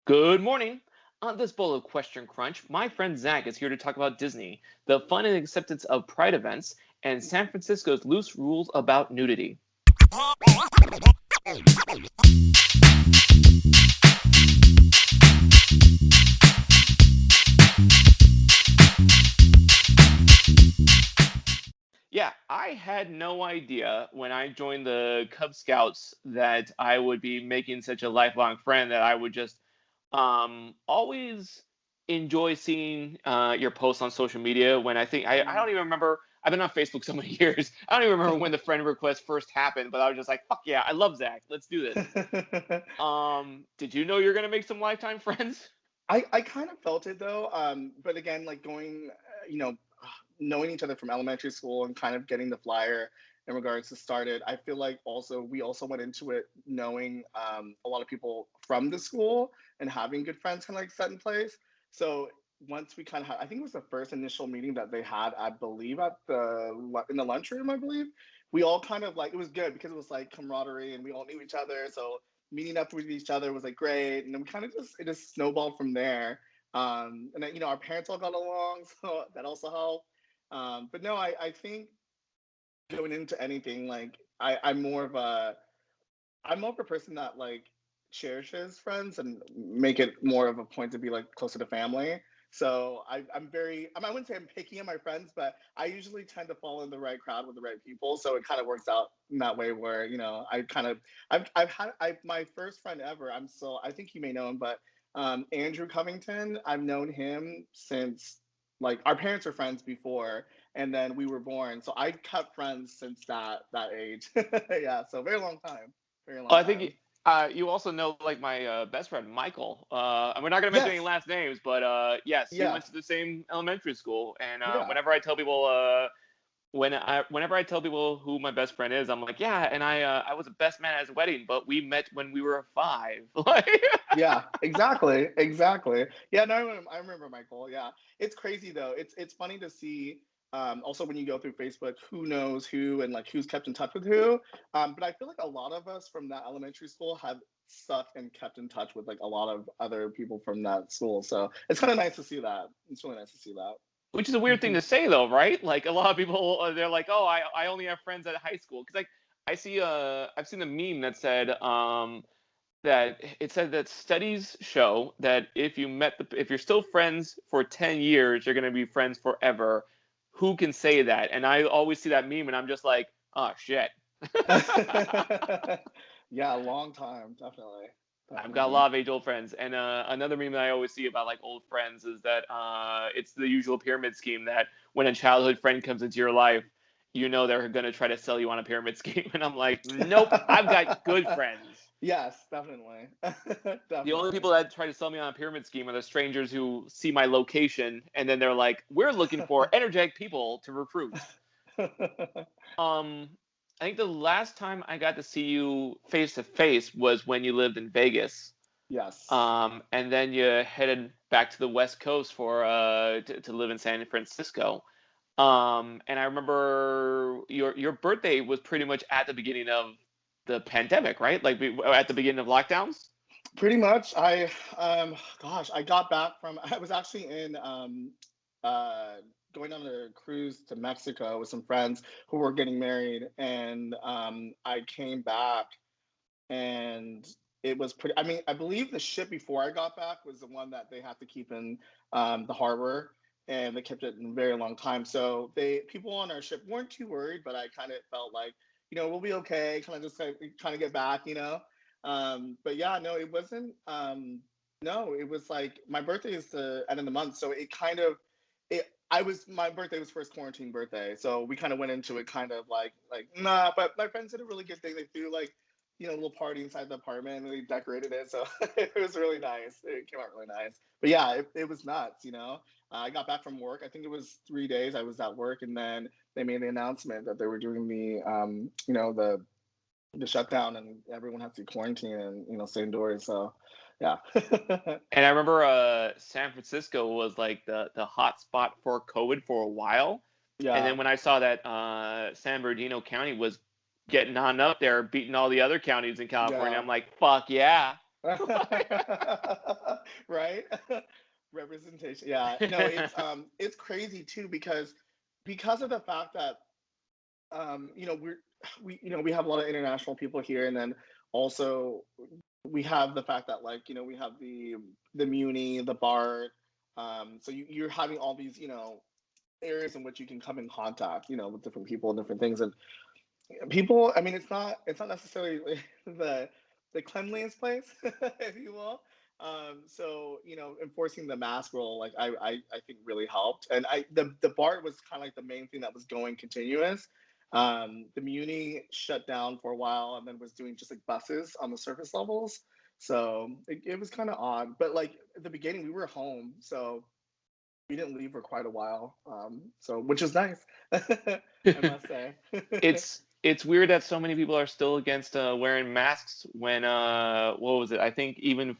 Good morning. On this bowl of Question Crunch, my friend Zach is here to talk about Disney, the fun and acceptance of Pride events, and San Francisco's loose rules about nudity. Yeah, I had no idea when I joined the Cub Scouts that I would be making such a lifelong friend that I would just always enjoy seeing your posts on social media when I don't even remember. I've been on Facebook so many years. I don't even remember when the friend request first happened, but I was just like, fuck yeah, I love Zach. Let's do this. Did you know you're gonna make some lifetime friends? I kind of felt it though, but again, like going, knowing each other from elementary school and kind of getting the flyer in regards to started, I feel like also we also went into it knowing a lot of people from the school and having good friends kind of like set in place. So once we kind of had, I think it was the first initial meeting that they had, I believe at in the lunchroom, I believe. We all kind of like it was good because it was like camaraderie and we all knew each other. So meeting up with each other was like great, and then we kind of just it just snowballed from there. And then our parents all got along, so that also helped. But no, I think going into anything like I'm more of a person that like cherishes friends and make it more of a point to be like closer to family. So I'm very I wouldn't say I'm picky on my friends, but I usually tend to fall in the right crowd with the right people. So it kind of works out in that way where I kind of I've had my first friend ever. I think you may know him, but Andrew Covington. I've known him since like our parents were friends before, and then we were born. So I kept friends since that age. Yeah, so very long time. Very long I think time. you also know like my best friend Michael. And we're not going to mention any Yes. last names, but yes, we Yeah. went to the same elementary school. And Yeah. whenever I tell people who my best friend is, I'm like, yeah, and I was a best man at his wedding, but we met when we were five. Like, Yeah. Exactly. Exactly. Yeah. No, I remember Michael. Yeah. It's crazy though. It's funny to see. Also, when you go through Facebook, who knows who and like who's kept in touch with who. But I feel like a lot of us from that elementary school have stuck and kept in touch with like a lot of other people from that school. So it's kind of nice to see that. It's really nice to see which is a weird thing that. to say though, right? Like a lot of people, they're like, oh, I only have friends at high school, because like I've seen a meme that said that it said that studies show that if you're still friends for 10 years, you're going to be friends forever. Who can say that? And I always see that meme and I'm just like, oh shit. Yeah, a long time, definitely, I've got a definitely. lot of age old friends. And another meme that I always see about like old friends is that it's the usual pyramid scheme that when a childhood friend comes into your life, you know they're going to try to sell you on a pyramid scheme. And I'm like, nope, I've got good friends. Yes, definitely, The only people definitely. that try to sell me on a pyramid scheme are the strangers who see my location and then they're like, "We're looking for energetic people to recruit." Um, I think the last time I got to see you face to face was when you lived in Vegas. Yes. And then you headed back to the West Coast for to live in San Francisco. And I remember your birthday was pretty much at the beginning of the pandemic, right? Like at the beginning of lockdowns. Pretty much. Gosh, I got back from. I was actually in uh, going on a cruise to Mexico with some friends who were getting married, and I came back and it was pretty. I mean, I believe the ship before I got back was the one that they had to keep in the harbor, and they kept it in a very long time. So they people on our ship weren't too worried, but I kind of felt like we'll be okay. Kind of just like kind of get back. But yeah, no, it wasn't. No, it was like my birthday is the end of the month, so it kind of it. I was my birthday was first quarantine birthday, so we kind of went into it kind of like nah. But my friends did a really good thing. They threw like a little party inside the apartment and we decorated it. So it was really nice. It came out really nice. But yeah, it was nuts. I got back from work. I think it was 3 days I was at work, and then they made the announcement that they were doing the shutdown and everyone had to quarantine and stay indoors. So yeah. And I remember San Francisco was like the hot spot for COVID for a while. And Yeah. then when I saw that San Bernardino County was getting on up there, beating all the other counties in California, Yeah. I'm like, fuck yeah. Right? Representation. Yeah. No, it's crazy too because of the fact that we have a lot of international people here, and then also we have the fact that like we have the Muni, the BART, so you're having all these areas in which you can come in contact with different people and different things, and people, I mean, it's not necessarily the cleanliest place, if you will. So enforcing the mask rule, like I think really helped, and the BART was kind of like the main thing that was going continuous. The Muni shut down for a while and then was doing just like buses on the surface levels. So it was kind of odd, but like at the beginning we were home, so we didn't leave for quite a while. So which is nice, I must say. It's weird that so many people are still against wearing masks when what was it? I think even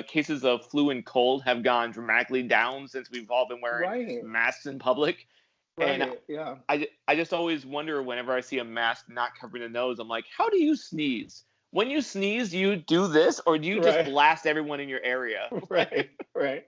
cases of flu and cold have gone dramatically down since we've all been wearing Right, masks in public. And right, yeah. I just always wonder whenever I see a mask not covering the nose, I'm like, how do you sneeze? When you sneeze, do you do this or do you just Right. blast everyone in your area? Right, right.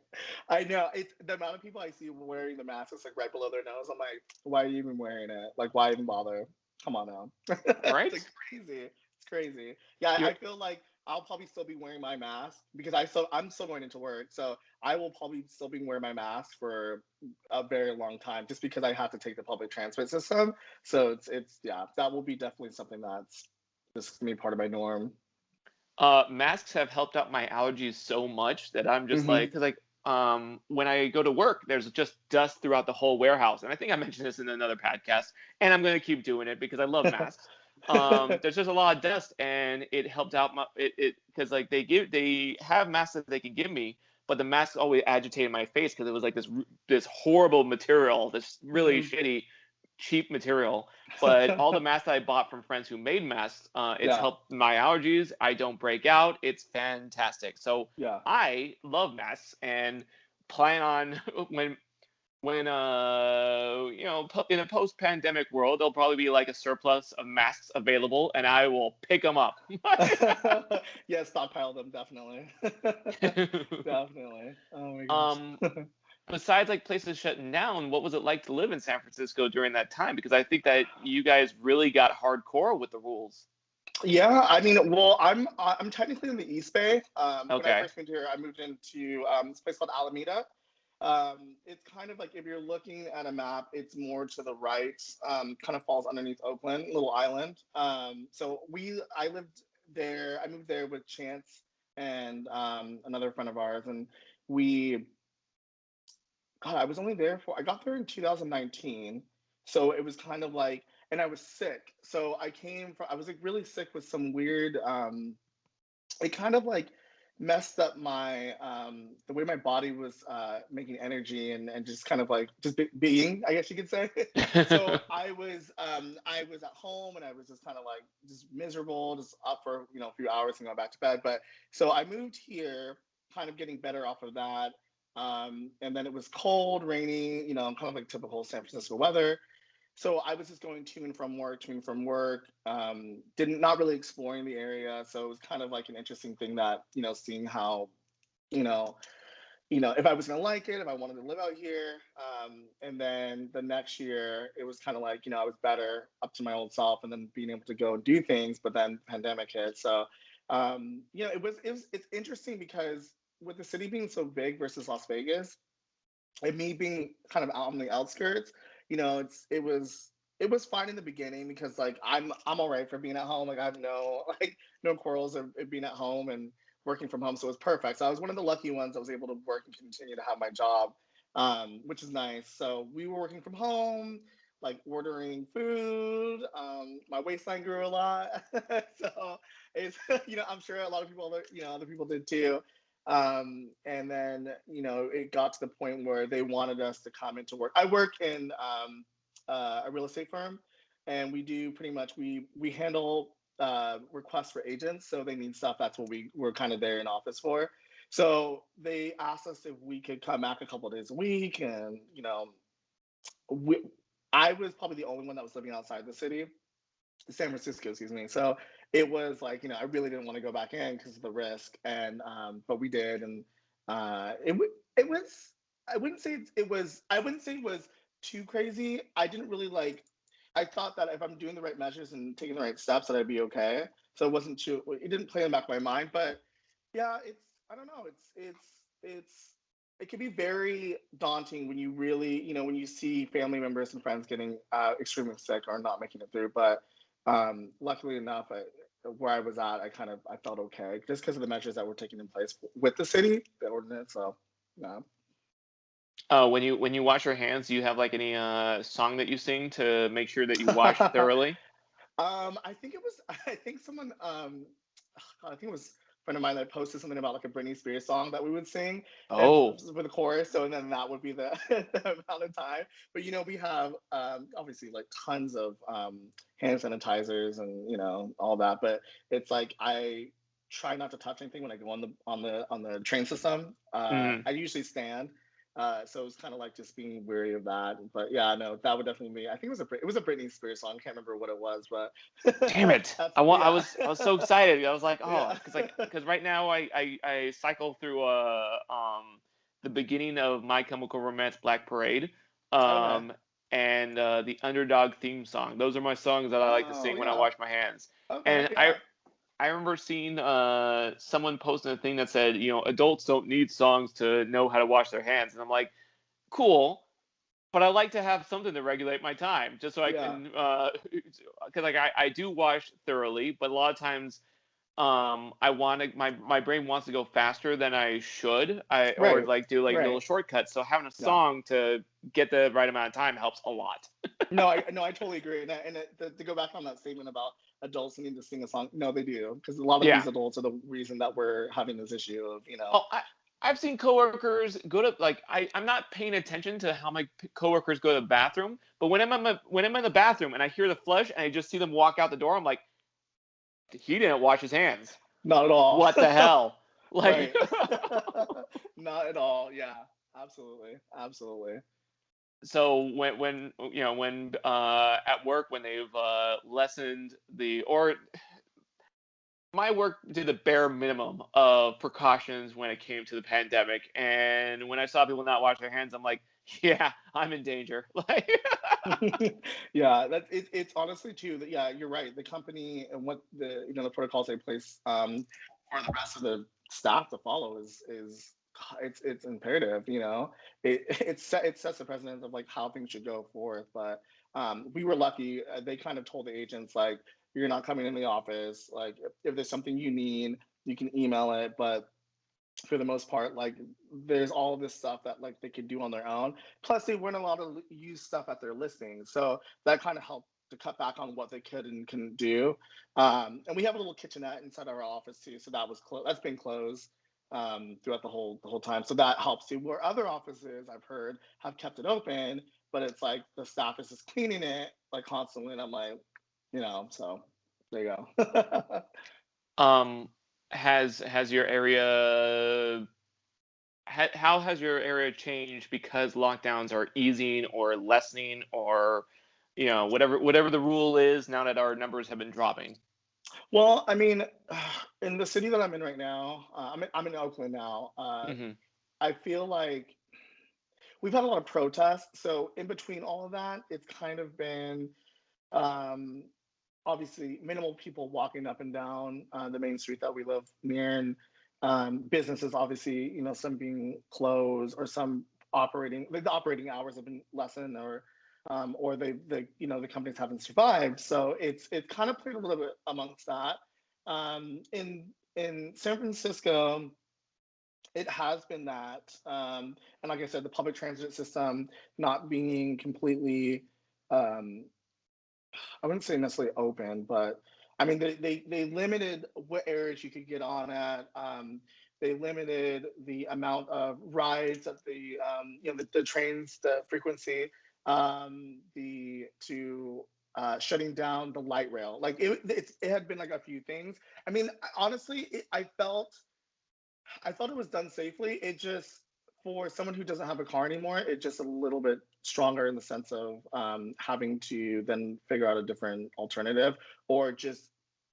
I know. It's the amount of people I see wearing the mask is like right below their nose. I'm like, why are you even wearing it? Like, why even bother? Come on now. It's Right? like crazy. It's crazy. Yeah, I You're feel like I'll probably still be wearing my mask because I'm still going into work, so I will probably still be wearing my mask for a very long time just because I have to take the public transport system. So it's yeah, that will be definitely something that's just gonna be part of my norm. masks have helped out my allergies so much that I'm just Hmm. like, because like when I go to work, there's just dust throughout the whole warehouse, and I think I mentioned this in another podcast, and I'm gonna keep doing it because I love masks. There's just a lot of dust, and it helped out my it because like they have masks that they can give me, but the masks always agitated my face because it was like this horrible material, this really Hmm. shitty cheap material. But all the masks that I bought from friends who made masks, it's Yeah, helped my allergies. I don't break out. It's fantastic. So yeah. I love masks and plan on when in a post-pandemic world there'll probably be like a surplus of masks available and I will pick them up. Yeah, stockpile them definitely. Definitely. Oh my um gosh. besides like places shutting down, what was it like to live in San Francisco during that time? Because I think that you guys really got hardcore with the rules. Yeah, I mean, well, I'm technically in the East Bay. When I Okay. first moved here, I moved into this place called Alameda. It's kind of like if you're looking at a map, it's more to the right. Kind of falls underneath Oakland, little island. So I lived there. I moved there with Chance and another friend of ours, and we God, I was only there for, I got there in 2019. So it was kind of like, and I was sick. So I was like really sick with some weird, it kind of like messed up the way my body was making energy and just kind of like just being, I guess you could say. So I was at home and I was just kind of like just miserable, just up for, a few hours and going back to bed. But so I moved here, kind of getting better off of that. And then it was cold, rainy, kind of like typical San Francisco weather. So I was just going to and from work. Didn't not really exploring the area, so it was kind of like an interesting thing that seeing how you know if I was gonna like it, if I wanted to live out here. And then the next year, it was kind of like I was better up to my old self, and then being able to go and do things. But then pandemic hit, so it's interesting because with the city being so big versus Las Vegas, and me being kind of out on the outskirts, it was fine in the beginning because like I'm all right for being at home. Like I have no like no quarrels of it being at home and working from home, so it was perfect. So I was one of the lucky ones that was able to work and continue to have my job, which is nice. So we were working from home, like ordering food. My waistline grew a lot, so it's I'm sure a lot of people other people did too. And then it got to the point where they wanted us to come into work. I work in a real estate firm, and we do pretty much we handle requests for agents. So they need stuff. That's what we're kind of there in office for. So they asked us if we could come back a couple of days a week, and we, I was probably the only one that was living outside the city, San Francisco, excuse me. So it was like, I really didn't want to go back in because of the risk, and but we did, and It was. I wouldn't say it was too crazy. I didn't really like. I thought that if I'm doing the right measures and taking the right steps, that I'd be okay. So it wasn't too. It didn't play in the back of my mind. But yeah, it's. I don't know. It's. It can be very daunting when you really, when you see family members and friends getting extremely sick or not making it through. But luckily enough, where I was at, I felt okay just because of the measures that were taken in place with the city, the ordinance. So, yeah. When you wash your hands, do you have like any song that you sing to make sure that you wash thoroughly? I think it was. I think someone. God, I think it was a friend of mine that posted something about like a Britney Spears song that we would sing if Oh, with the chorus. So and then that would be the, the amount of time. But we have obviously like tons of hand sanitizers and all that. But it's like I try not to touch anything when I go on the train system. mhm. I usually stand. So it was kind of like just being wary of that. But yeah, no, that would definitely be. I think it was a Britney Spears song. I can't remember what it was, but Damn it! that's I yeah, I was so excited. I was like, oh, yeah. because right now I cycle through the beginning of My Chemical Romance Black Parade, Okay. um and the Underdog theme song. Those are my songs that I like to Oh sing when I yeah. wash my hands. Okay. And Yeah. I remember seeing someone posting a thing that said, adults don't need songs to know how to wash their hands, and I'm like, cool, but I like to have something to regulate my time, just so I Yeah. can, because like I do wash thoroughly, but a lot of times, I want to my brain wants to go faster than I should, or Right. like do like little Right. shortcuts. So having a Yeah. song to get the right amount of time helps a lot. No, I totally agree. To go back on that statement about adults needing to sing a song, no, they do because a lot of these Yeah. adults are the reason that we're having this issue of Oh, I've seen coworkers go to like I'm not paying attention to how my coworkers go to the bathroom, but when I'm in the bathroom and I hear the flush and I just see them walk out the door, I'm like, he didn't wash his hands. not at all. What the hell? Like, Right. Not at all. Yeah. Absolutely. Absolutely. so when at work when they've lessened the or my work did the bare minimum of precautions when it came to the pandemic, and when I saw people not wash their hands, I'm like, yeah, I'm in danger. Like, Yeah, it's honestly too that yeah, you're right. The company and what the protocols they place for the rest of the staff to follow is it's imperative. It sets the precedent of like how things should go forth. But we were lucky. They kind of told the agents like you're not coming in the office. Like if there's something you need, you can email it. But for the most part, like there's all this stuff that like they could do on their own. Plus, they weren't allowed to use stuff at their listings, so that kind of helped to cut back on what they could and couldn't do. And we have a little kitchenette inside our office too, so that's been closed throughout the whole time. So that helps too. Where other offices I've heard have kept it open, but it's like the staff is just cleaning it like constantly, and I'm like, so there you go. um, has your area how has your area changed because lockdowns are easing or lessening, or whatever the rule is now that our numbers have been dropping? Well, I mean, in the city that I'm in right now, I'm in Oakland now. Hmm. I feel like we've had a lot of protests. So in between all of that, it's kind of been um, obviously minimal people walking up and down the main street that we live near, and businesses obviously, some being closed or some operating. Like the operating hours have been lessened, or the companies haven't survived. So it's kind of played a little bit amongst that. In San Francisco, it has been that, and like I said, the public transit system not being completely, um, I wouldn't say necessarily open, but I mean they limited what areas you could get on at. They limited the amount of rides that the trains, the frequency, the to shutting down the light rail. Like it had been like a few things. I mean, honestly, I thought it was done safely. It just, for someone who doesn't have a car anymore, it's just a little bit stronger in the sense of having to then figure out a different alternative, or just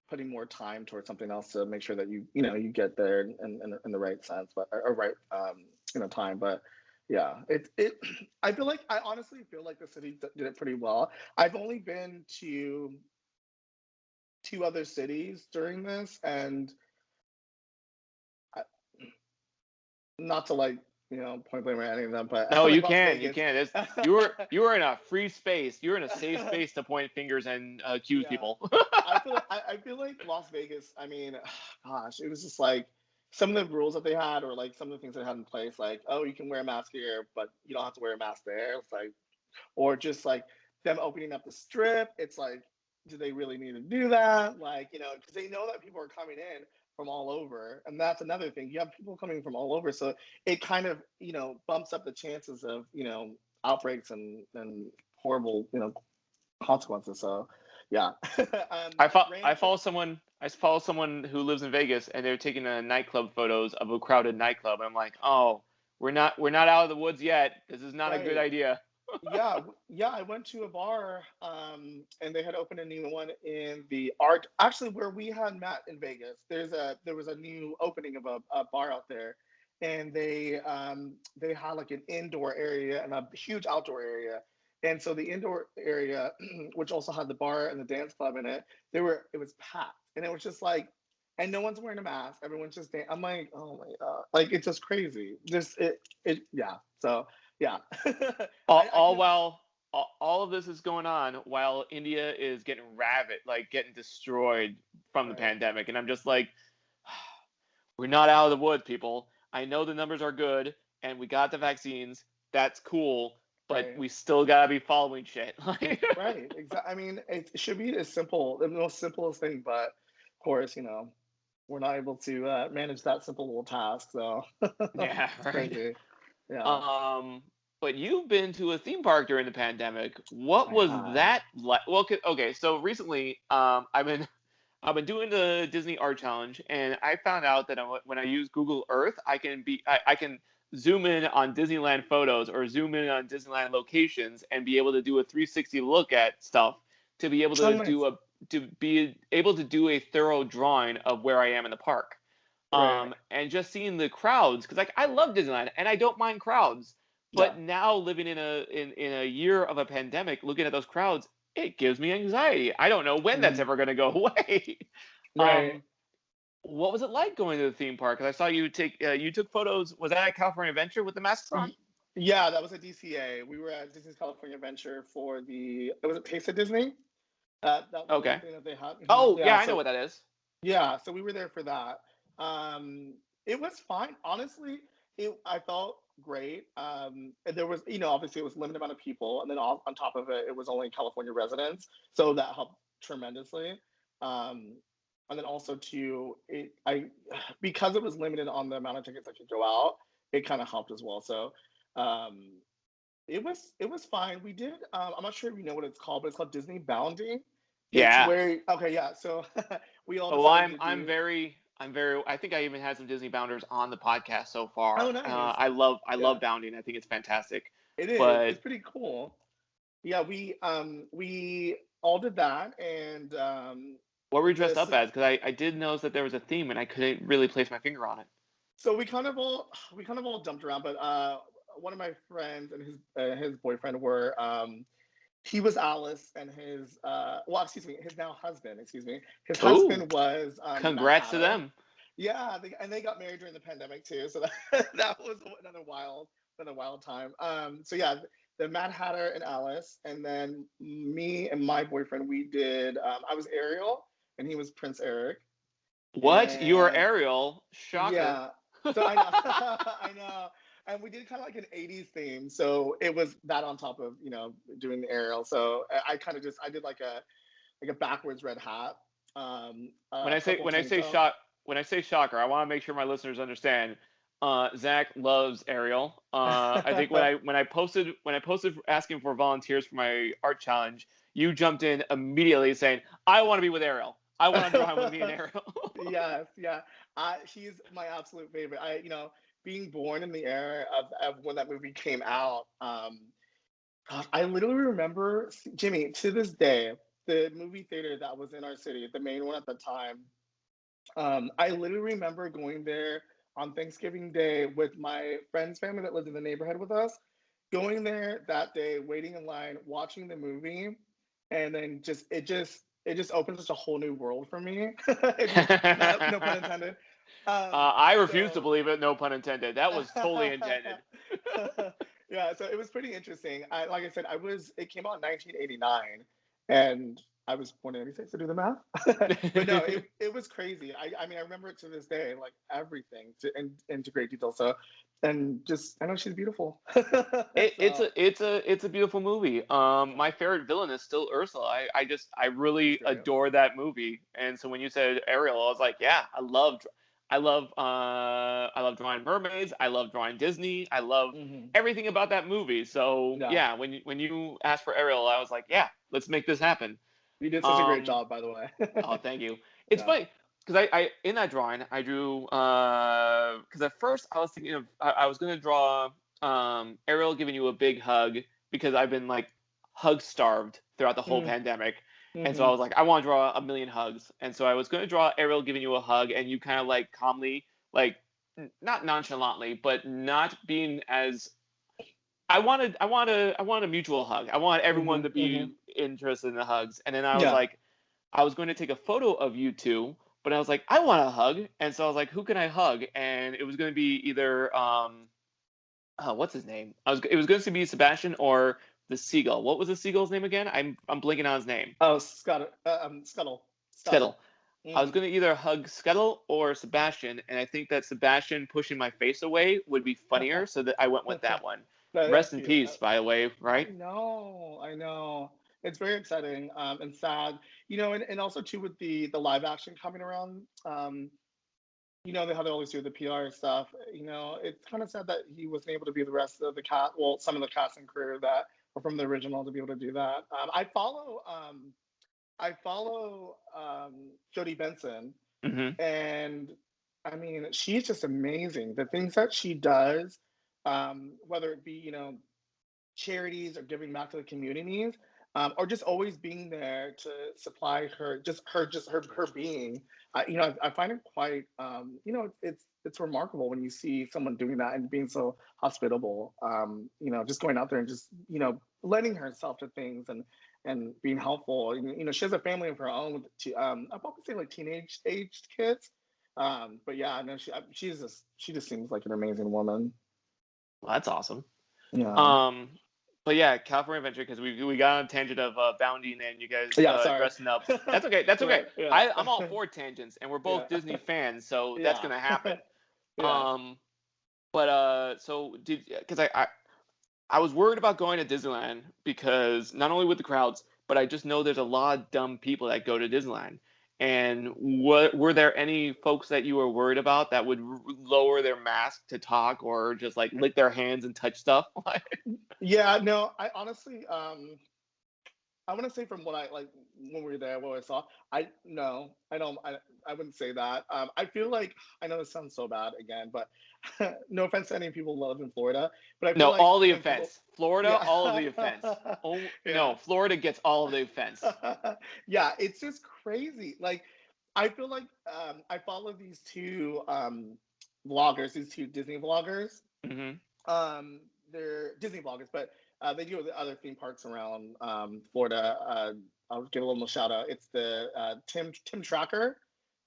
putting more time towards something else to make sure that you get there in the right sense, but or right time. But yeah, it I honestly feel like the city did it pretty well. I've only been to two other cities during this, and I, not to like point blame or any of them, but No, like you Las can. You Vegas. can. You were in a free space. You're in a safe space to point fingers and accuse Yeah, people. I feel like Las Vegas. I mean, gosh, it was just like some of the rules that they had, or like some of the things they had in place, like, oh, you can wear a mask here, but you don't have to wear a mask there. It's like, or just like them opening up the strip. It's like, do they really need to do that? Like, because they know that people are coming in from all over, and that's another thing. You have people coming from all over, so it kind of bumps up the chances of outbreaks and horrible consequences. So yeah. I Rancho. follow someone. I follow someone who lives in Vegas, and they're taking nightclub photos of a crowded nightclub. And I'm like, oh, we're not out of the woods yet. This is not a good Right. idea. Yeah, yeah. I went to a bar, and they had opened a new one in the art. Actually, where we had met in Vegas, there was a new opening of a bar out there, and they had like an indoor area and a huge outdoor area. And so the indoor area, which also had the bar and the dance club in it, it was packed, and it was just like, and no one's wearing a mask. Everyone's just I'm like, oh my god, like it's just crazy. Just yeah. So yeah. I All can. while all of this is going on while India is getting ravaged, like getting destroyed from the Right, pandemic, and I'm just like, we're not out of the woods, people. I know the numbers are good, and we got the vaccines. That's cool, but right, we still gotta be following shit. right. Exactly. I mean, it should be as simple, the most simplest thing, but of course, we're not able to manage that simple little task. So Yeah, it's right. crazy. Yeah, Um, but you've been to a theme park during the pandemic. What I was have. that like? Well, okay, so recently, I've been doing the Disney Art Challenge, and I found out that when I use Google Earth, I can zoom in on Disneyland photos or zoom in on Disneyland locations and be able to do a 360 look at stuff to be able Oh, to nice. do a thorough drawing of where I am in the park. Right. And just seeing the crowds, because like I love Disneyland and I don't mind crowds, Yeah. but now living in a year of a pandemic, looking at those crowds, it gives me anxiety. I don't know when that's Mhm. ever going to go away. Right. um, what was it like going to the theme park? Because I saw you took photos. Was that at California Adventure with the masks on? Y- Yeah, that was at DCA. We were at Disney's California Adventure for it was a Taste of Disney. That little Okay. thing that they had. Mhm. Oh Yeah. yeah, I know So what that is. yeah, so we were there for that. Um, it was fine. Honestly, I felt great. And there was, obviously it was a limited amount of people, and then on top of it, it was only California residents, so that helped tremendously. Um, and then also too, because it was limited on the amount of tickets that could go out, it kind of helped as well. So, um, it was fine. We did. I'm not sure if you know what it's called, but it's called Disney Bounding. It's Yeah. where okay, yeah. So we all Oh, decided I'm to I'm do. very I'm very. I think I even had some Disney Bounders on the podcast so Oh, far. nice. I Yeah, love bounding. I think it's fantastic. it is. But It's pretty cool. Yeah, we all did that, and what were you dressed up this. as? Because I did notice that there was a theme, and I couldn't really place my finger on it. So we kind of all jumped around, but one of my friends and his boyfriend were he was Alice, and well, excuse me, his now husband, excuse me, his Oh, husband was the Mad congrats to Hatter. them. Yeah, and they got married during the pandemic too, so that was another wild time. So yeah, the Mad Hatter and Alice, and then me and my boyfriend, we did. I was Ariel, and he was Prince Eric, What? You are and Ariel? Shocker. yeah. So I know, I know, and we did kind of like an '80s theme, so it was that on top of doing the Ariel. So I kind of just I did like a backwards red hat, when a I say purple when I tank say top. shock when I say shocker, I want to make sure my listeners understand. Zach loves Ariel. I think when I posted asking for volunteers for my art challenge, you jumped in immediately saying, "I want to be with Ariel. I want to draw with me and Ariel." Yes, yeah. She's my absolute favorite. Being born in the era of when that movie came out, gosh, I literally remember Jimmy to this day. the movie theater that was in our city, the main one at the time, I literally remember going there on Thanksgiving Day with my friend's family that lived in the neighborhood with us, going there that day, waiting in line, watching the movie, and then just opened such a whole new world for me. Not, no pun intended. I refuse to So believe it. No pun intended. That was totally intended. yeah, so it was pretty interesting. Like I said, it came out in 1989, and I was born in 86, to do the math. But no, it was crazy. I mean, I remember it to this day, like everything into great detail. So, and just, I know she's beautiful. So, It's a beautiful movie. My yeah, favorite villain is still Ursula. I she's really great. adore that movie. And so when you said Ariel, I was like, yeah, I love drawing mermaids. I love drawing Disney. I love Hmm. everything about that movie. So Yeah, yeah, when you asked for Ariel, I was like, yeah, let's make this happen. you did such a great Um, job, by the way. oh, thank you. It's Yeah. funny because I in that drawing I drew because at first I was thinking of I was gonna draw Ariel giving you a big hug because I've been like hug starved throughout the whole Mm, pandemic, and so I hmm. was like I want to draw a million hugs, and so I was gonna draw Ariel giving you a hug and you kind of like calmly like not nonchalantly but not being as I want a mutual hug. I want everyone Hmm. to Hmm. be interested in the hugs, and then I was Yeah. like I was going to take a photo of you two, but I was like, I want a hug, and so I was like, who can I hug? And it was going to be either what's his name? It was going to be Sebastian or the seagull. What was the seagull's name again? I'm blinking on his name. Oh, Scuttle. Scuttle. Scuttle. I was Hmm. going to either hug Scuttle or Sebastian, and I think that Sebastian pushing my face away would be funnier, so that I went with that one. That's Rest in cute. peace, by the way, I right? know, I know. It's very exciting, and sad, and also too with the live action coming around. How they always do the PR stuff. It's kind of sad that he wasn't able to be the rest of the some of the cast and crew that were from the original to be able to do that. I follow Jodie Benson, Hmm. and I mean, she's just amazing. The things that she does, whether it be charities or giving back to the communities, or just always being there to supply her being. I find it quite, it's remarkable when you see someone doing that and being so hospitable. Just going out there and just lending herself to things and being helpful. She has a family of her own with I'd probably say like teenage aged kids. But yeah, no, she just seems like an amazing woman. Well, that's awesome. Yeah. Um, but yeah, California Adventure because we got on a tangent of bounding and you guys Yeah, sorry. dressing up. That's okay. That's okay. But yeah. I'm all for tangents, and we're both Yeah. Disney fans, so that's Yeah. gonna happen. Yeah. Um, but so did because I was worried about going to Disneyland because not only with the crowds, but I just know there's a lot of dumb people that go to Disneyland. And were there any folks that you were worried about that would lower their mask to talk or just like lick their hands and touch stuff? Yeah, no, I honestly, I want to say from what I like when we were there, what I saw. I no, I don't. I wouldn't say that. I feel like I know this sounds so bad again, but no offense to any people who live in Florida, but I feel No, like all the when people, offense. Florida, yeah, all of the offense. Oh yeah, no, Florida gets all of the offense. yeah, it's just crazy. Like, I feel like I follow these two vloggers, these two Disney vloggers. Hmm. They're Disney vloggers, but they do the other theme parks around Florida. I'll give a little shout out. It's the Tim Tracker.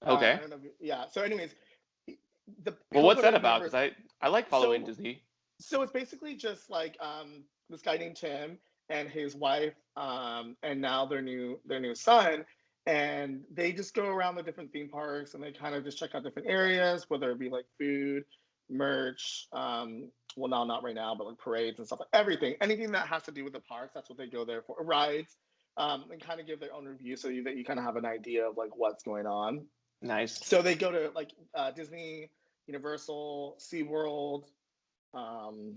I Okay. don't know. Yeah. So, anyways, the Well, he'll what's put up that a about? universe. Because I like following So Disney. so it's basically just like this guy named Tim and his wife, and now their new son, and they just go around the different theme parks and they kind of just check out different areas, whether it be like food, merch, well, now not right now, but like parades and stuff, like everything, anything that has to do with the parks. That's what they go there for. Rides, and kind of give their own review so that you kind of have an idea of like what's going on. Nice. So they go to like Disney, Universal, SeaWorld, um,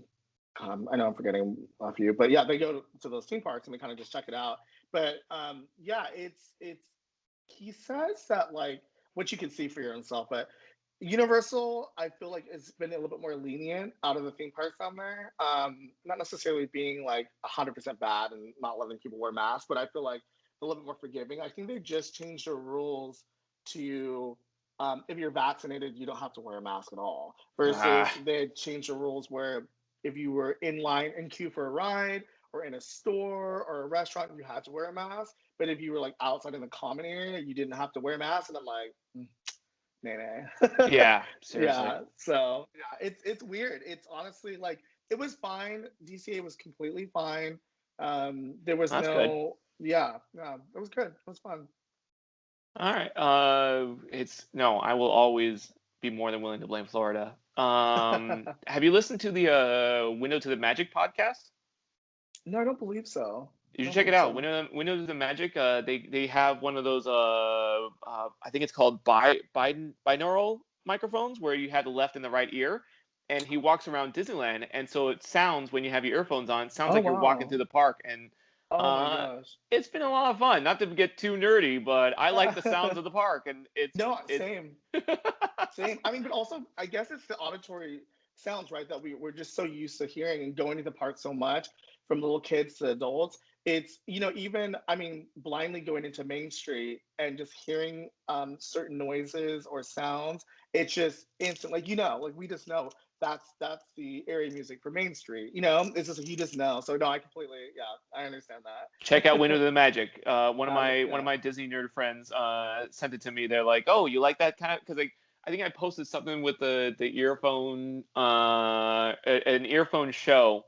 I know I'm forgetting a few, but yeah, they go to those theme parks and they kind of just check it out. But yeah, it's he says that like what you can see for yourself, but Universal, I feel like it's been a little bit more lenient out of the theme parks down there. Not necessarily being like 100% bad and not letting people wear masks, but I feel like a little bit more forgiving. I think they just changed the rules to if you're vaccinated, you don't have to wear a mask at all. Ah, Versus they had changed the rules where if you were in line in queue for a ride or in a store or a restaurant, you had to wear a mask. But if you were like outside in the common area, you didn't have to wear a mask. And I'm like, nay, nay. yeah, seriously. Yeah. So yeah, it's weird. It's honestly like it was fine. DCA was completely fine. There was That's good. no, yeah, yeah, it was good. It was fun. All right. It's no, I will always be more than willing to blame Florida. Have you listened to the Window to the Magic podcast? No, I don't believe so. You I should don't check it believe out. so. Window to the Magic. They have one of those. I think it's called binaural microphones where you have the left and the right ear, and he walks around Disneyland, and so it sounds when you have your earphones on. It sounds Oh like you're walking wow. through the park, and Oh my uh, gosh. it's been a lot of fun. Not to get too nerdy, but I like the sounds of the park, and No, it's. same. Same. I mean, but also, I guess it's the auditory sounds, right? That we're just so used to hearing and going to the park so much from little kids to adults. It's, even, I mean, blindly going into Main Street and just hearing certain noises or sounds, it's just instant. Like, like we just know that's the area music for Main Street. It's just, you just know. So, no, I completely, yeah, I understand Check out Window to that. the Magic. One of my one of Yeah. my Disney nerd friends sent it to me. They're like, "Oh, you like that kind of?" Because like I think I posted something with the earphone, an earphone show.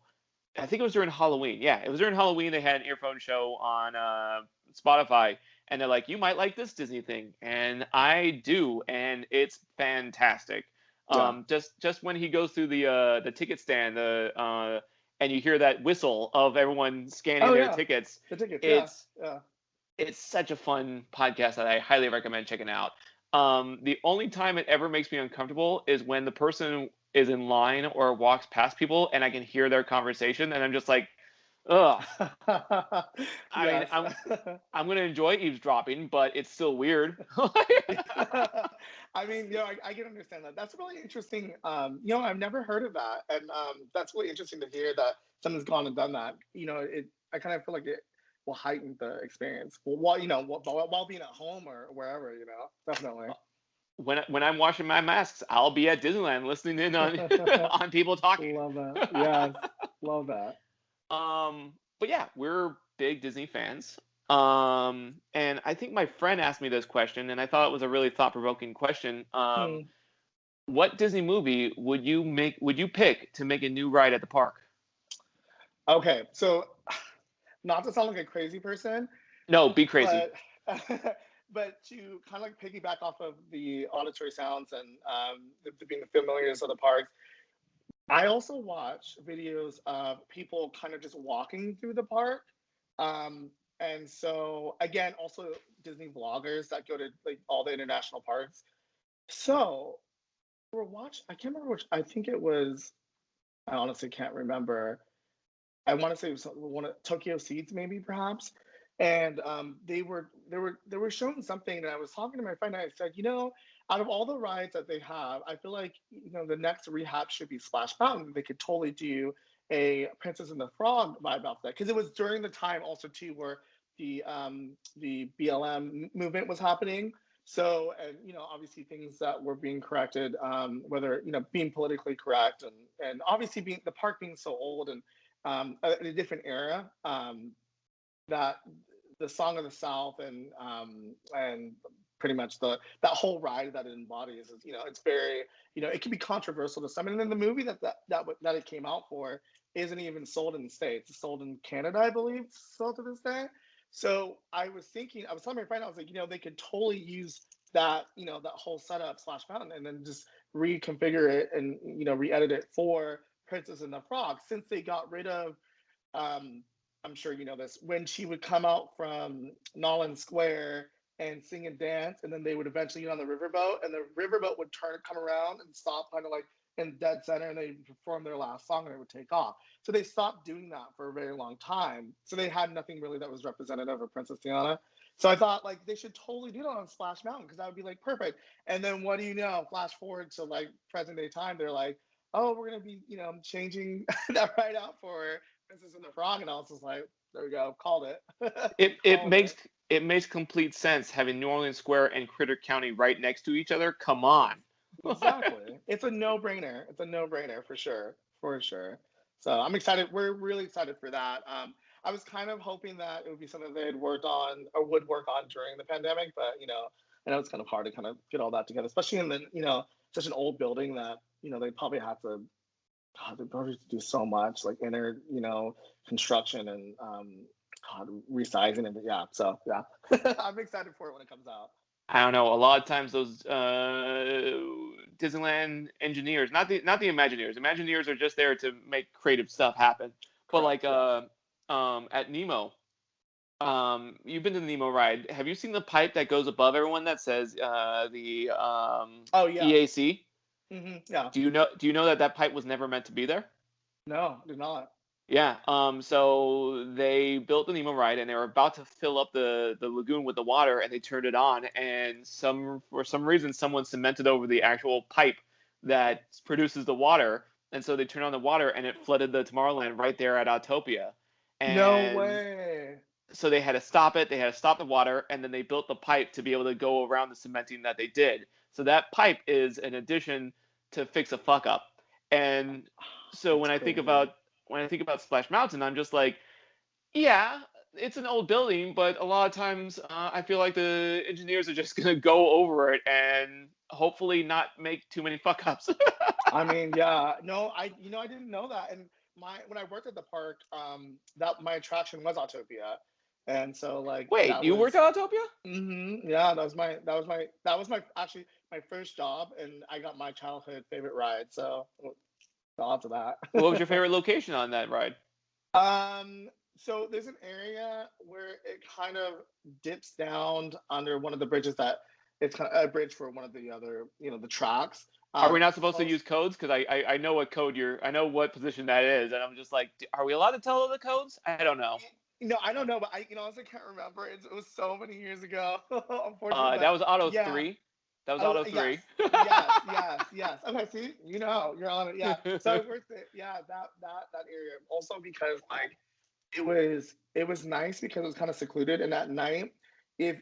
I think it was during Halloween. Yeah, it was during Halloween. They had an earphone show on Spotify, and they're like, "You might like this Disney thing," and I do, and it's fantastic. Yeah. Just when he goes through the ticket stand, and you hear that whistle of everyone scanning Oh, their yeah. tickets, The tickets. Yeah. it's Yeah. it's such a fun podcast that I highly recommend checking out. The only time it ever makes me uncomfortable is when the person is in line or walks past people and I can hear their conversation and I'm just like, ugh. I mean, Yes. I'm gonna enjoy eavesdropping, but it's still weird. I mean, I can understand that. That's really interesting. I've never heard of that, and that's really interesting to hear that someone's gone and done that. I kind of feel like it will heighten the experience. Well, while being at home or wherever, definitely. When I'm washing my masks, I'll be at Disneyland listening in on on people talking. Love that. Yes, love that. But yeah, we're big Disney fans. And I think my friend asked me this question, and I thought it was a really thought-provoking question. Hmm. What Disney movie would you pick to make a new ride at the park? Okay, so not to sound like a crazy person, No, be crazy. but but to kind of like piggyback off of the auditory sounds and being familiar of the parks, I also watch videos of people kind of just walking through the park. And so again, also Disney vloggers that go to like all the international parks. So I can't remember which, I think it was, I honestly can't remember. I want to say it was one of Tokyo Seeds, maybe perhaps. And they were showing something, and I was talking to my friend, and I said, out of all the rides that they have, I feel like the next rehab should be Splash Mountain. They could totally do a Princess and the Frog vibe off that, because it was during the time also too where the BLM movement was happening. So, and obviously things that were being corrected, whether being politically correct, and obviously being the park being so old and in a different era, that the Song of the South and pretty much that whole ride that it embodies is, it's very, it can be controversial to some. And then the movie that it came out for isn't even sold in the States. It's sold in Canada, I believe, still to this day. So I was telling my friend, I was like, they could totally use that, that whole setup Splash Mountain, and then just reconfigure it and re-edit it for Princess and the Frog, since they got rid of, um, I'm sure you know this, when she would come out from Nolan Square and sing and dance, and then they would eventually get on the riverboat, and the riverboat would come around and stop kind of like in dead center, and they perform their last song, and it would take off. So they stopped doing that for a very long time. So they had nothing really that was representative of Princess Diana. So I thought like they should totally do that on Splash Mountain, because that would be like perfect. And then what do you know? Flash forward to like present day time, they're like, oh, we're gonna be changing that right out for Princess and the Frog, and I was just like, there we go, called it, It it called makes it. it makes complete sense having New Orleans Square and Critter County right next to each other. Come on. Exactly. It's a no-brainer. It's a no-brainer for sure. For sure. So I'm excited. We're really excited for that. I was kind of hoping that it would be something they had worked on or would work on during the pandemic, but I know it's kind of hard to kind of get all that together, especially in the, such an old building that, they probably have to, God, they probably have to do so much like inner, construction and God, resizing and yeah. So yeah, I'm excited for it when it comes out. I don't know. A lot of times those Disneyland engineers, not the Imagineers. Imagineers are just there to make creative stuff happen. But Correct. like Yes. at Nemo, you've been to the Nemo ride. Have you seen the pipe that goes above everyone that says the Oh yeah. EAC? Yeah. Do you know that that pipe was never meant to be there? No, did not. Yeah. So they built the Nemo ride, and they were about to fill up the lagoon with the water, and they turned it on, and for some reason someone cemented over the actual pipe that produces the water, and so they turned on the water, and it flooded the Tomorrowland right there at Autopia, No and way. so they had to stop it. They had to stop the water, and then they built the pipe to be able to go around the cementing that they did. So that pipe is an addition to fix a fuck up. And so That's crazy. when I think about Splash Mountain, I'm just like, yeah, it's an old building, but a lot of times I feel like the engineers are just gonna go over it and hopefully not make too many fuck ups. I mean, yeah. No, I didn't know that. And when I worked at the park, that my attraction was Autopia, and so like Wait, that you worked was. at Autopia? Yeah, that was my actually my first job, and I got my childhood favorite ride. So the odds of What was that. your favorite location on that ride? So there's an area where it kind of dips down under one of the bridges that it's kind of a bridge for one of the other, the tracks. Are we not supposed to Close. use codes? Because I know what code I know what position that is, and I'm just like, are we allowed to tell the codes? I don't know. I don't know, but honestly can't remember. It was so many years ago, unfortunately. That But was Auto yeah. 3. That was Oh Auto yes, 3. yes. Okay, see, you're on it. Yeah. So it's worth it. Yeah, that area. Also because like it was nice because it was kind of secluded, and at night, if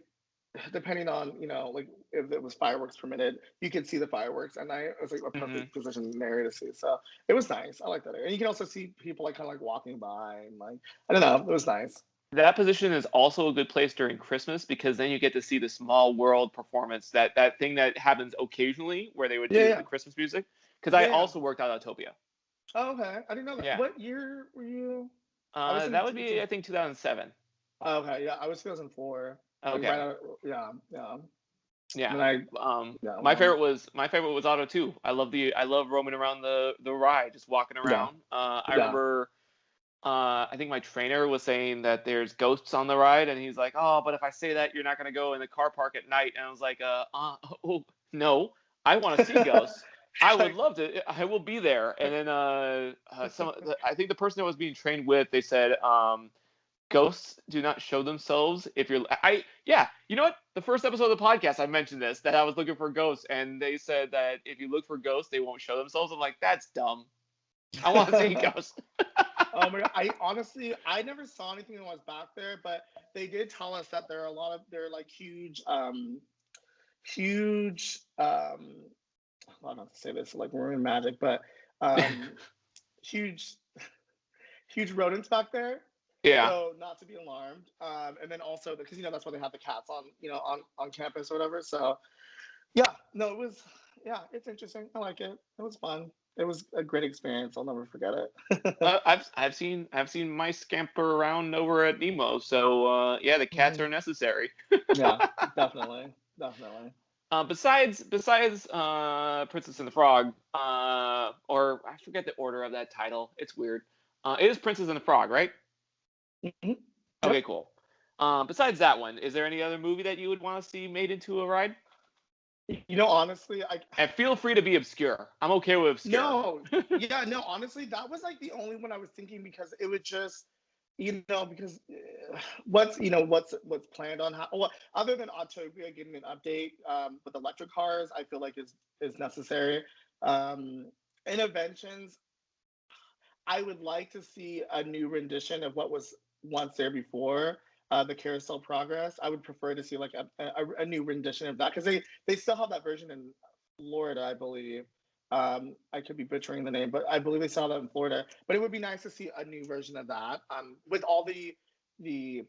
depending on like if it was fireworks permitted, you could see the fireworks at night. It was like a hmm perfect position in the area to see. So it was nice. I like that area. And you can also see people like kind of like walking by and like I don't know. It was nice. That position is also a good place during Christmas because then you get to see the small world performance, that thing that happens occasionally where they would Yeah, do the yeah, Christmas music. Because I yeah, yeah. also worked at Autopia. Oh, okay, I didn't know that. Yeah. What year were you? I was in That would be, I think, 2007. oh, okay, yeah, I was 2004. Like right Okay. out. Yeah, yeah. And Yeah. then I yeah, well, My favorite was Auto 2. I love roaming around the ride, just walking yeah, around. I yeah. remember I think my trainer was saying that there's ghosts on the ride, and he's like, "Oh, but if I say that, you're not gonna go in the car park at night." And I was like, oh, no, I want to see ghosts. I would Like, love to. I will be there." And then I think the person I was being trained with, they said, ghosts do not show themselves if you're. Yeah, you know what? The first episode of the podcast, I mentioned this that I was looking for ghosts, and they said that if you look for ghosts, they won't show themselves. I'm like, that's dumb. I want to see ghosts. oh my god! I never saw anything when I was back there, but they did tell us that there are like huge. I don't know how to say this like we're in magic, but um, huge, huge rodents back there. Yeah. So not to be alarmed. And then also because that's why they have the cats on on campus or whatever. So yeah, no, it was yeah, it's interesting. I like it. It was fun. It was a great experience. I'll never forget it. I've seen mice scamper around over at Nemo, so yeah, the cats hmm are necessary. Yeah, definitely, definitely. Besides Princess and the Frog, or I forget the order of that title. It's weird. It is Princess and the Frog, right? hmm Okay, Yep. cool. Besides that one, is there any other movie that you would want to see made into a ride? Honestly, I And feel free to be obscure. I'm okay with obscure. no, yeah, no, honestly, that was like the only one I was thinking because it would just, because what's planned on how well, other than Autopia getting an update with electric cars, I feel like is necessary. Interventions. I would like to see a new rendition of what was once there before, the Carousel Progress. I would prefer to see like a new rendition of that because they still have that version in Florida, I believe. I could be butchering the name, but I believe they saw that in Florida. But it would be nice to see a new version of that, with all the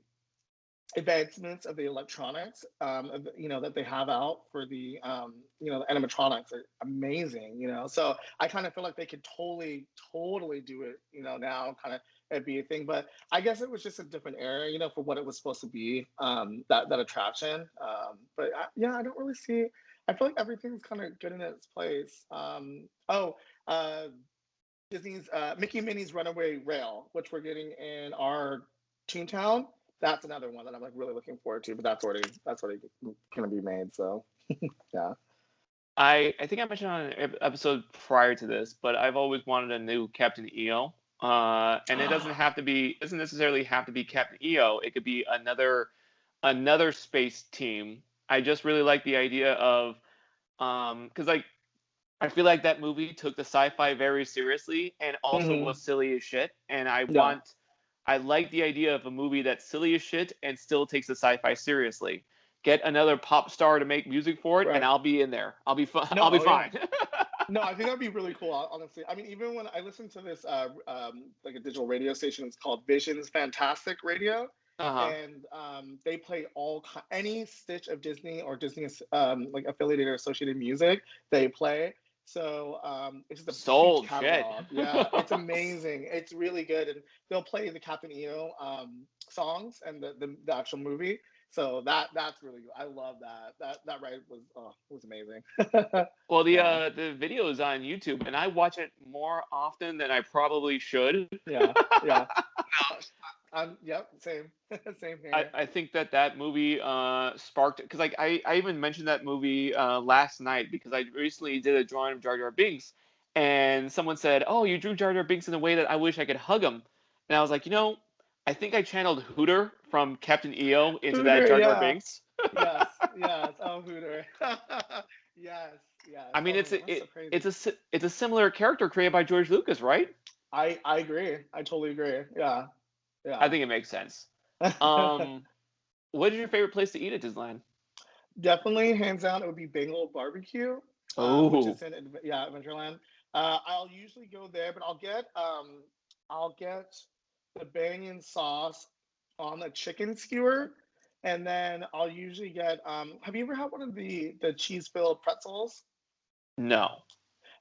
advancements of the electronics, that they have out for the animatronics are amazing, so I kind of feel like they could totally do it, now, kind of, it'd be a thing. But I guess it was just a different era, for what it was supposed to be, that attraction. But yeah, I don't really see. I feel like everything's kind of good in its place. Oh, uh Disney's Mickey and Minnie's Runaway Rail, which we're getting in our Toontown. That's another one that I'm like really looking forward to, but that's already gonna be made. So yeah. I think I mentioned on an episode prior to this, but I've always wanted a new Captain EO. And it doesn't necessarily have to be Captain EO. It could be another space team. I just really like the idea of because like I feel like that movie took the sci-fi very seriously and also Hmm. was silly as shit. And Yeah. I like the idea of a movie that's silly as shit and still takes the sci-fi seriously. Get another pop star to make music for it, and Right. I'll be in there. I'll be fine. No. I'll be Oh yeah. fine. No, I think that'd be really cool. Honestly, I mean, even when I listen to this, like a digital radio station, it's called Vision's Fantastic Radio, Uh-huh. and they play any stitch of Disney or Disney like affiliated or associated music they play. So it's just a huge Sold shit. catalog. Yeah, it's amazing. It's really good, and they'll play the Captain EO songs and the actual movie. So that's really good. I love that. That ride was amazing. Well, Yeah. the video is on YouTube, and I watch it more often than I probably should. Yeah, yeah. No, yep, same, same I, here. I think that movie sparked because like I even mentioned that movie last night because I recently did a drawing of Jar Jar Binks, and someone said, "Oh, you drew Jar Jar Binks in a way that I wish I could hug him," and I was like, I think I channeled Hooter from Captain EO into that Hooter, Jar Jar yeah. Binks. Yes, yes. Oh, Hooter. Yes, yes. I mean, Oh my God, that's so crazy. it's a similar character created by George Lucas, right? I agree. I totally agree. Yeah, I yeah. think it makes sense. Um, what is your favorite place to eat at Disneyland? Definitely, hands down, it would be Bengal Barbecue, which Oh, is in Adventureland. I'll usually go there, but I'll get the banyan sauce on the chicken skewer, and then I'll usually get. Have you ever had one of the cheese filled pretzels? no.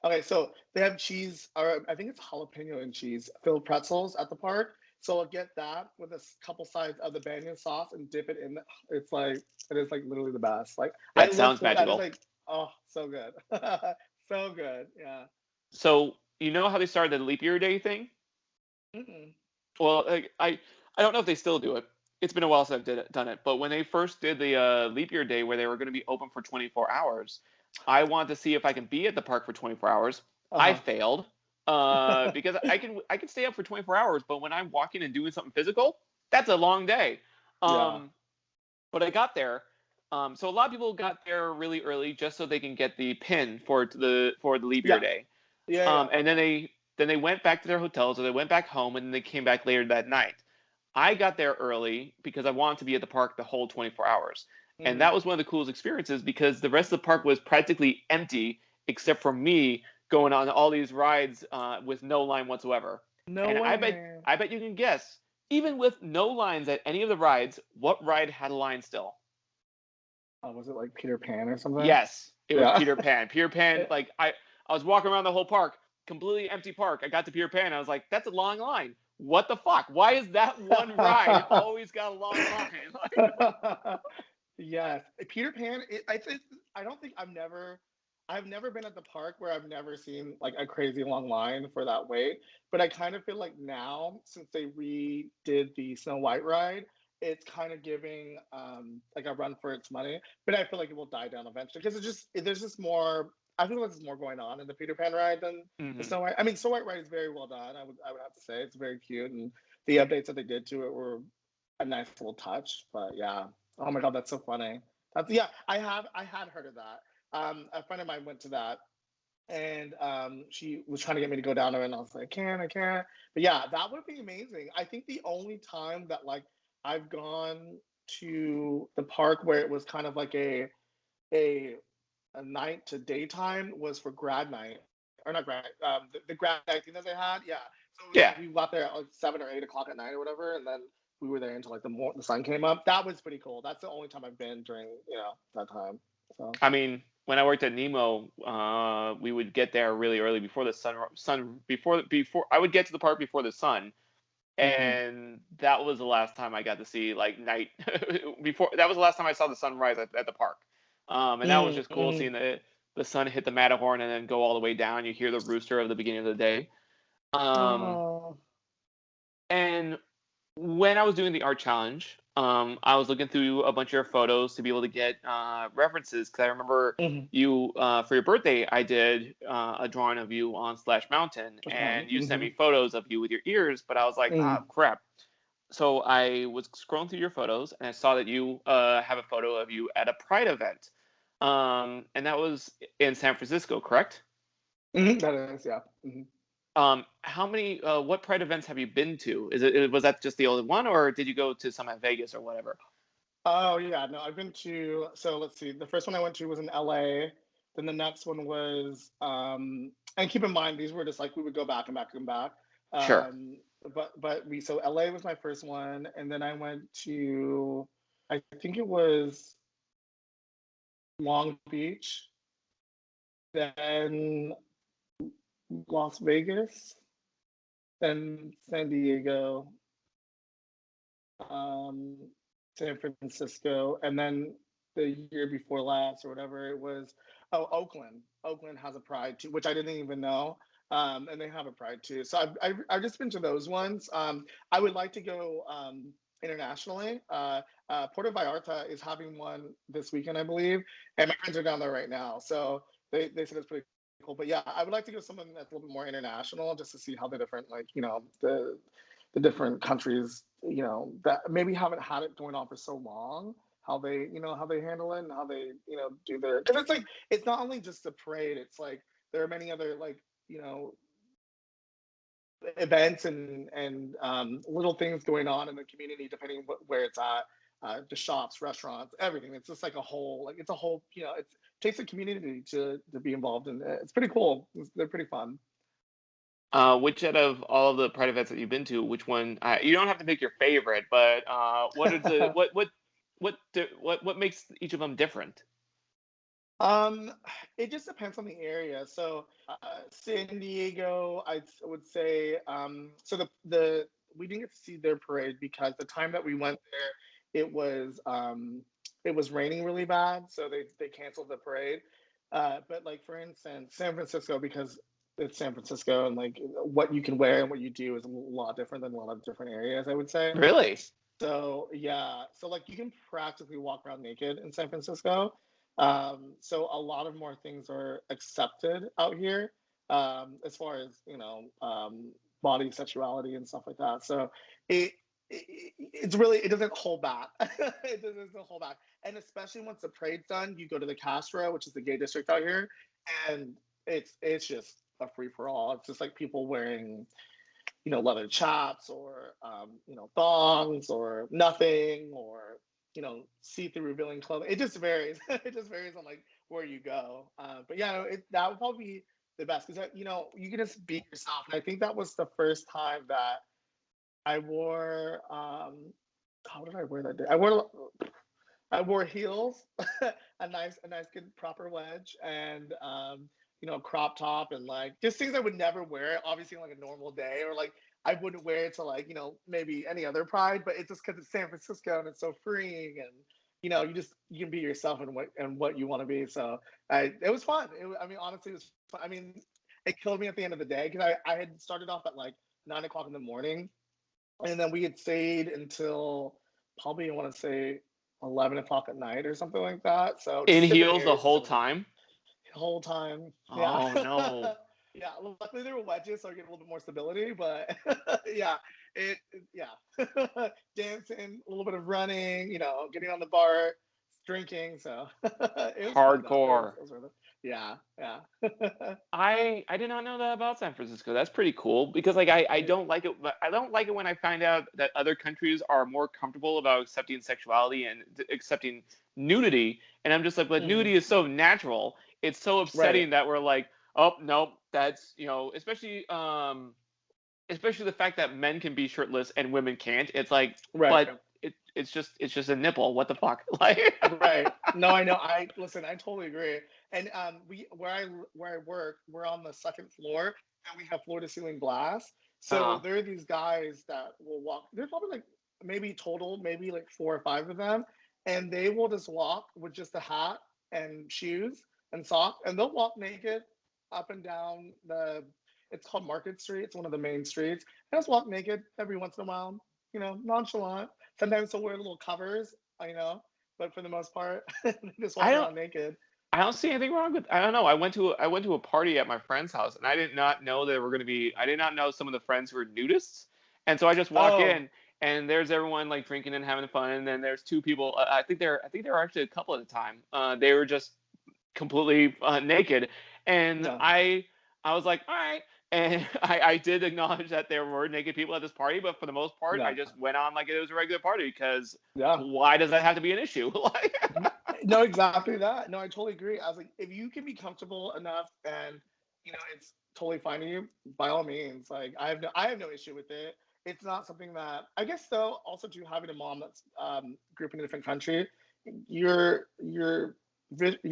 Okay, so they have cheese, or I think it's jalapeno and cheese filled pretzels at the park. So I'll get that with a couple sides of the banyan sauce and dip it in. It's like it is like literally the best. Like I That look sounds for that. It's magical. like oh, so good, so good. Yeah. So you know how they started the leap year day thing? Mm-mm. Well, like, I don't know if they still do it. It's been a while since done it. But when they first did the leap year day, where they were going to be open for 24 hours, I wanted to see if I can be at the park for 24 hours. I Uh failed huh. because I can stay up for 24 hours, but when I'm walking and doing something physical, that's a long day. Yeah. Um, but I got there. So a lot of people got there really early just so they can get the pin for the leap year Yeah. day. Yeah. Yeah. And then they went back to their hotels or they went back home and then they came back later that night. I got there early because I wanted to be at the park the whole 24 hours. And Hmm. that was one of the coolest experiences because the rest of the park was practically empty except for me going on all these rides with no line whatsoever. No And way. I bet you can guess, even with no lines at any of the rides, what ride had a line still? Was it like Peter Pan or something? Yes, it was Yeah. Peter Pan. Peter Pan, like I was walking around the whole park, completely empty park. I got to Peter Pan. I was like, that's a long line. What the fuck? Why is that one ride always got a long line? Yes, Peter Pan. I think I don't think I've never been at the park where I've never seen like a crazy long line for that wait. But I kind of feel like now, since they redid the Snow White ride, it's kind of giving like a run for its money. But I feel like it will die down eventually because there's just more. I feel like there's more going on in the Peter Pan ride than the Hmm. Snow White. I mean, Snow White ride is very well done. I would have to say it's very cute, and the updates that they did to it were a nice little touch. But yeah, oh my God, that's so funny. That's yeah, I had heard of that. A friend of mine went to that and she was trying to get me to go down there, and I was like, I can't. But yeah, that would be amazing. I think the only time that like I've gone to the park where it was kind of like a night to daytime was for grad night, or not grad night, the grad night thing that they had. Yeah, so it was Yeah. like we got there at like 7 or 8 o'clock at night or whatever, and then we were there until like the sun came up. That was pretty cool. That's the only time I've been during that time. So. I mean, when I worked at Nemo, we would get there really early before the sun before I would get to the park before the sun, Mhm. and that was the last time I got to see like night before. That was the last time I saw the sunrise at the park, and that was just cool Mhm. seeing the sun hit the Matterhorn and then go all the way down. You hear the rooster of the beginning of the day. Um, Oh. and when I was doing the art challenge, I was looking through a bunch of your photos to be able to get references because I remember Mhm. you for your birthday. I did a drawing of you on Splash Mountain, Which one? and you sent me Mhm. photos of you with your ears. But I was like, ah, Mhm. crap. So I was scrolling through your photos, and I saw that you have a photo of you at a Pride event, and that was in San Francisco, correct? Mhm. That is, yeah. Mhm. How many? What Pride events have you been to? Was that just the only one, or did you go to some at Vegas or whatever? Oh yeah, no, I've been to. So let's see. The first one I went to was in LA. Then the next one was, and keep in mind these were just like we would go back and back and back. Sure. Um, but we so LA was my first one, and then I went to, I think it was Long Beach, then Las Vegas, then San Diego, um, San Francisco, and then the year before last or whatever it was, oh, Oakland. Oakland has a pride too, which I didn't even know. And they have a pride too. So I've just been to those ones. I would like to go internationally. Puerto Vallarta is having one this weekend, I believe, and my friends are down there right now. So they said it's pretty cool. But yeah, I would like to go something that's a little bit more international, just to see how the different, like, the different countries, that maybe haven't had it going on for so long, how they handle it and how they, do their, because it's like it's not only just the parade, it's like there are many other, like, you know events and little things going on in the community depending where it's at, the shops, restaurants, everything. It's just like a whole, like it's a whole, it takes a community to be involved in it. It's pretty cool. They're pretty fun. Which out of all of the Pride events that you've been to, which one? You don't have to pick your favorite, but what is the what makes each of them different? Um, it just depends on the area. So, San Diego, would say, so the we didn't get to see their parade because the time that we went there, it was raining really bad, so they canceled the parade. But like for instance, San Francisco, because it's San Francisco, and like what you can wear and what you do is a lot different than a lot of different areas, I would say. Really? So yeah, so like you can practically walk around naked in San Francisco. So a lot of more things are accepted out here, as far as body sexuality and stuff like that. So it, it's really, it doesn't hold back. It doesn't hold back, and especially once the parade's done, you go to the Castro, which is the gay district out here, and it's just a free for all. It's just like people wearing leather chaps or thongs or nothing, or see-through revealing clothing. It just varies. It just varies on like where you go. But yeah, no, that would probably be the best because you can just be yourself. And I think that was the first time that I wore. How did I wear that day? I wore heels, a nice good proper wedge, and crop top, and like just things I would never wear, obviously on like a normal day, or like I wouldn't wear it to like maybe any other pride, but it's just because it's San Francisco and it's so freeing, and you can be yourself and what you want to be. So it was fun. I mean, honestly, it was fun. I mean, it killed me at the end of the day because I had started off at like 9 o'clock in the morning, and then we had stayed until probably I want to say 11 o'clock at night or something like that. So In just different heels the areas of whole San Francisco time? the whole time. Yeah. Oh no. Yeah. Luckily there were wedges, so I get a little bit more stability. But yeah, yeah, dancing, a little bit of running, getting on the bar, drinking. So it was fun though. It was, Hardcore. it was worth it. Yeah, yeah. I did not know that about San Francisco. That's pretty cool because like I Yeah. don't like it. I don't like it when I find out that other countries are more comfortable about accepting sexuality and accepting nudity, and I'm just like, but Mhm. nudity is so natural. It's so Right, upsetting that we're like, oh no, that's especially the fact that men can be shirtless and women can't. It's like, right, but it's just a nipple. What the fuck? Like, right. No, I know. I listen. I totally agree. And we where I work, we're on the second floor, and we have floor to ceiling glass. So uh, there are these guys that will walk. There's probably like maybe total, maybe like four or five of them, and they will just walk with just a hat and shoes and socks, and they'll walk naked up and down the. It's called Market Street. It's one of the main streets. And just walk naked every once in a while. Nonchalant. Sometimes they'll wear little covers. But for the most part, they just I walk don't around naked. I don't see anything wrong with. I don't know. I went to a party at my friend's house, and I did not know there were going to be. I did not know some of the friends were nudists, and so I just walk Oh, in, and there's everyone like drinking and having fun, and then there's two people. I think there were actually a couple at the time. They were just completely naked, and no, I was like, all right. And I did acknowledge that there were naked people at this party, but for the most part, I no, just went on like it was a regular party because yeah. why does that have to be an issue? Like, No, exactly that. No, I totally agree. I was like, if you can be comfortable enough and it's totally fine to you, by all means. Like I have no issue with it. It's not something that I guess though. Also, to having a mom that's grew up in a different country, your your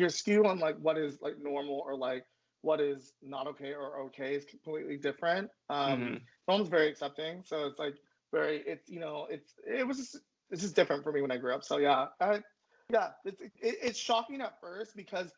skew on like what is like normal or like what is not okay or okay is completely different. mhm. Mom's very accepting, so it's like very it's it was just it's just different for me when I grew up. So yeah, yeah, it's shocking at first because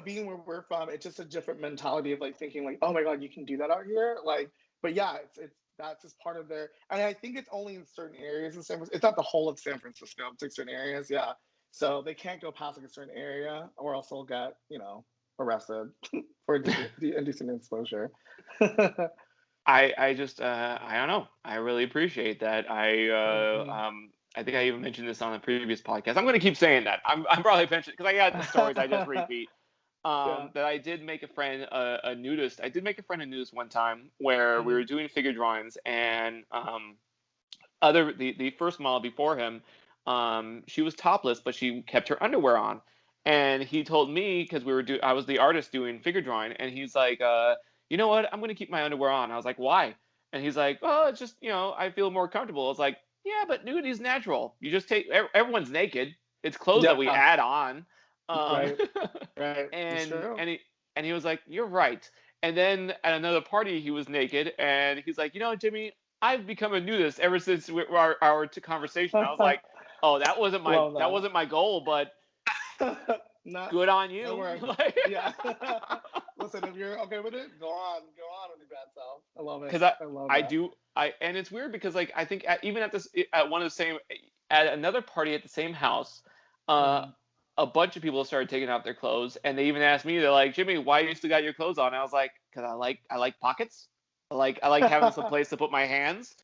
being where we're from, it's just a different mentality of like thinking like, oh my god, you can do that out here, like. But yeah, it's that's just part of their, and I think it's only in certain areas in San Francisco. It's not the whole of San Francisco. It's like certain areas, yeah. So they can't go past like a certain area, or else they'll get arrested for indecent exposure. I just I don't know. I really appreciate that. Mhm. I think I even mentioned this on a previous podcast. I'm going to keep saying that. I'm probably mentioning because I got the stories I just repeat. Yeah. That I did make a friend a nudist. I did make a friend a nudist one time where we Hmm. were doing figure drawings and the first model before him, she was topless but she kept her underwear on, and he told me because I was the artist doing figure drawing, and he's like, you know what, I'm gonna keep my underwear on. I was like, why? And he's like, oh, it's just I feel more comfortable. I was like, yeah, but nudity is natural. You just take everyone's naked. It's clothes that we Yeah. add on. um Right. Right. It's and true. and he and he was like, you're right. And then at another party, he was naked, and he's like, Jimmy, I've become a nudist ever since our conversation. I was like, oh, Love that that. wasn't my goal, but Not good on don't you. worry. Like, Yeah. Listen, if you're okay with it, go on with your bad self. I love it. because I I love I that. do I and it's weird because like I think even at one of the same at another party at the same house, uh, Hmm. a bunch of people started taking off their clothes, and they even asked me, they're like, Jimmy, why you still got your clothes on? And I was like, because I like pockets. I like having some place to put my hands.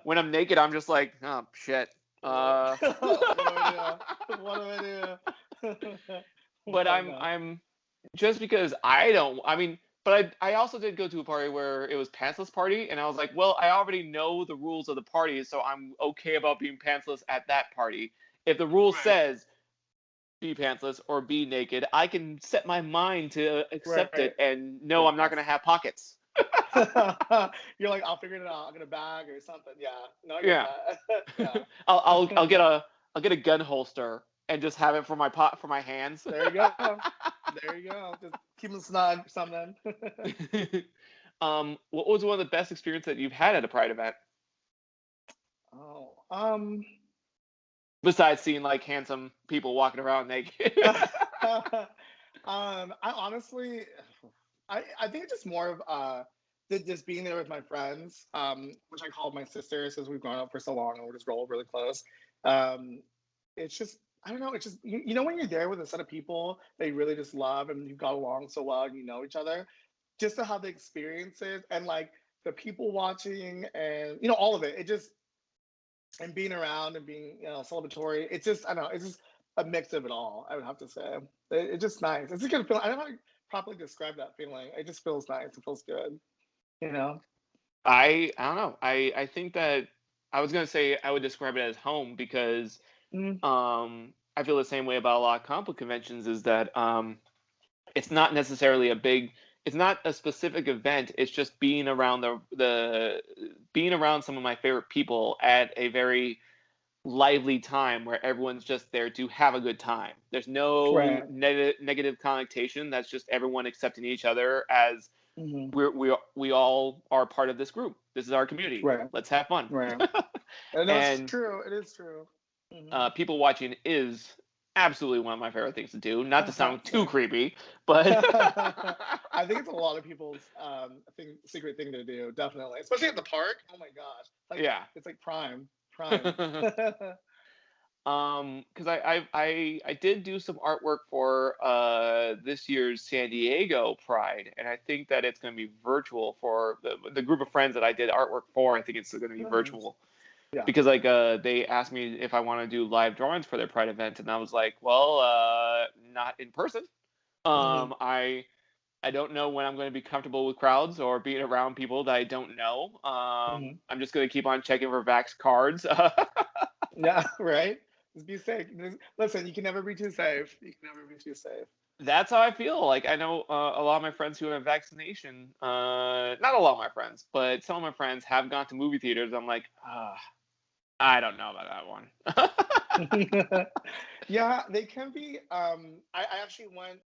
When I'm naked, I'm just like, oh shit. Uh, What do I do? What do I do? but Love I'm that. I'm just because I don't. I mean, but I also did go to a party where it was pantsless party, and I was like, well, I already know the rules of the party, so I'm okay about being pantsless at that party. If the rule Right. says be pantsless or be naked, I can set my mind to accept Right. it and know I'm not Yes. going to have pockets. You're like, I'll figure it out. I'll get a bag or something. Yeah. No, I get Yeah. that. I'll Yeah. get a gun holster and just have it for my hands. There you go. There you go. Just keep them snug or something. What was one of the best experiences that you've had at a Pride event Oh, besides seeing like handsome people walking around naked? I honestly, I think it's just more of just being there with my friends, which I call my sisters, since we've grown up for so long and we're just roll really close. Um, it's just I don't know. It's just when you're there with a set of people that you really just love and you've got along so well and you know each other, just to have the experiences and like the people watching and all of it. It just and being around and being celebratory. It's just I don't know. It's just a mix of it all. I would have to say it's just nice. It's a good feeling. I don't know how to properly describe that feeling. It just feels nice. It feels good. You know. I don't know. I think that I was gonna say I would describe it as home because Mm, I feel the same way about a lot of comic book conventions. Is that it's not necessarily a big, it's not a specific event. It's just being around the being around some of my favorite people at a very lively time where everyone's just there to have a good time. There's no right. negative connotation. That's just everyone accepting each other as Hmm. we all are part of this group. This is our community. Right. Let's have fun. Right. And no, it's And true. It is true. Hmm. people watching is absolutely one of my favorite things to do. Not to sound too Right. creepy, but I think it's a lot of people's secret thing to do, definitely, especially at the park. Oh my gosh, yeah. it's like prime, prime. Because I did do some artwork for this year's San Diego Pride, and I think that it's going to be virtual for the group of friends that I did artwork for. I think it's going to be Nice. virtual Yeah. because like they asked me if I want to do live drawings for their Pride event, and I was like, well, not in person. Hmm. Um, I I don't know when I'm going to be comfortable with crowds or being around people that I don't know. Hmm. I'm just going to keep on checking for Vax cards. Yeah. Right. Just be safe. Listen, you can never be too safe. You can never be too safe. That's how I feel. Like I know a lot of my friends who have vaccination. Not a lot of my friends, but some of my friends have gone to movie theaters. I'm like, I don't know about that one. Yeah, they can be. I actually went